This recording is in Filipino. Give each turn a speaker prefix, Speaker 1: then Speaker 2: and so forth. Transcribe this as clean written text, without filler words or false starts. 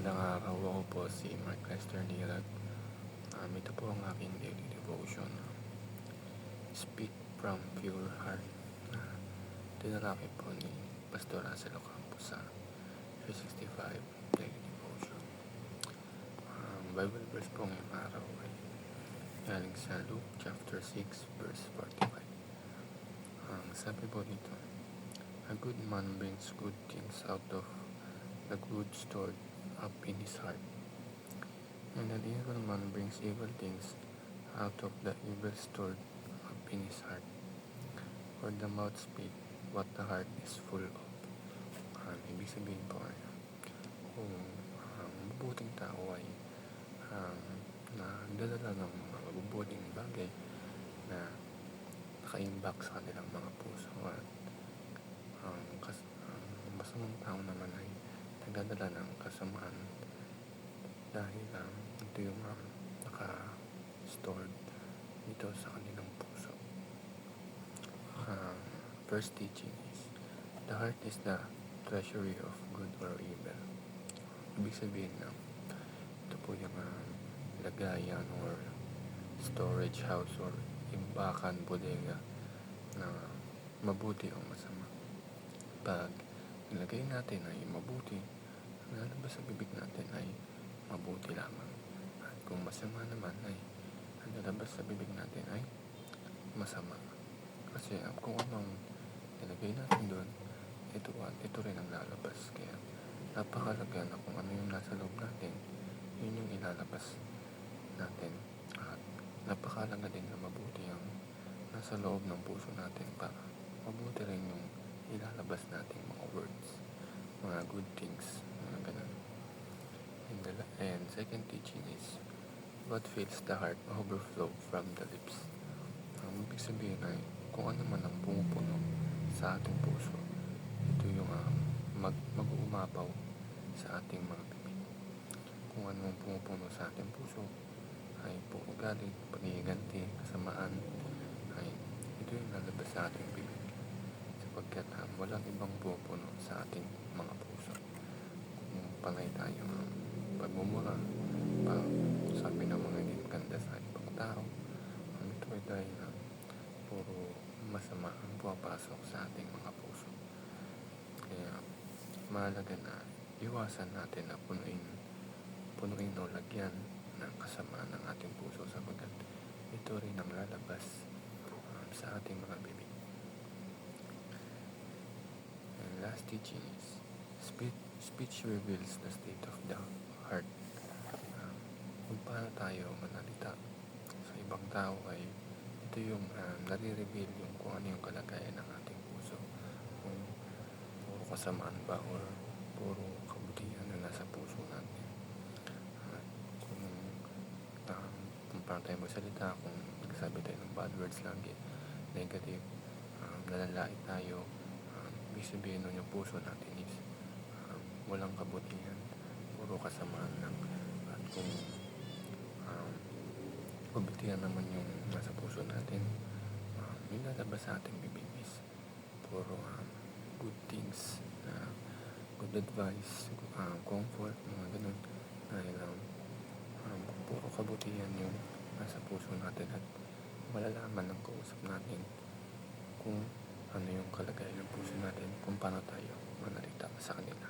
Speaker 1: Magandang araw, ako po si Mark Lester Dilag. Ito po ang aking daily devotion. Speak from Pure Heart. Tinalakay po ni Pastor Russell Ocampo sa 365 daily devotion. Bible verse po ngayong araw ay galing sa Luke chapter 6 verse 45. Sabi po dito, a good man brings good things out of the good stored up in his heart, and an evil man brings evil things out of the evil stored up in his heart. For the mouth speak what the heart is full of. Ibig sabihin po ay kung ang mabuting tao ay nagdadala ng mga mabubuting bagay na nakaimbak sa kanilang mga puso, at ang masamang tao naman ay nagdadala ng kasamaan dahil ito yung naka-stored dito sa kanilang puso. First teaching is, the heart is the treasury of good or evil. Ibig sabihin na ito po yung lagayan or storage house or imbakan, bodega na mabuti o masama. Pag nilagay natin ay mabuti, lalabas sa bibig natin ay mabuti lamang. At kung masama naman ay lalabas sa bibig natin ay masama. Kasi kung anong nilagay natin doon, ito rin ang lalabas. Kaya napakalaga na kung ano yung nasa loob natin, yun yung ilalabas natin. At napakalaga din na mabuti ang nasa loob ng puso natin para mabuti rin yung ilalabas natin mga words, mga good things, mga ganun. And second teaching is, what fills the heart overflow from the lips. Ang ibig sabihin ay kung ano man ang pumupuno sa ating puso, ito yung mag-uumapaw sa ating mga bibig. Kung ano ang pumupuno sa ating puso ay puro galit, pag-iiganti, kasamaan, ay ito yung lalabas sa ating bibig, sapagkat walang ibang pumupuno sa ating mga puso. Kung panay tayo pagmumura, sabi ng mga hindi maganda sa ibang tao, ito ay dahil puro masama ang pumapasok sa ating mga puso. Kaya mahalaga na iwasan natin na punuin o lagyan ng kasamaan ng ating puso, sapagkat ito rin ang lalabas sa ating mga bibig. And last teaching is, speech reveals the state of the heart. Kung paano tayo manalita sa ibang tao ay ito yung nare-reveal yung kung ano yung kalagayan ng ating puso. Kung puro kasamaan ba or puro kabutihan na nasa puso natin. Kung paano tayo magsalita, kung nagsabi tayo ng bad words lagi, negative, nalalait tayo, ibig sabihin nun yung puso natin is walang kabutihan, puro kasamaan lang. At kung kabutihan naman yung nasa puso natin, yung lalabas sa ating bibig is puro good things, good advice, comfort, mga ganun. Dahil puro kabutihan yung nasa puso natin, at malalaman ng kausap natin kung ano yung kalagayan ng puso natin, kung paano tayo manalita sa kanila.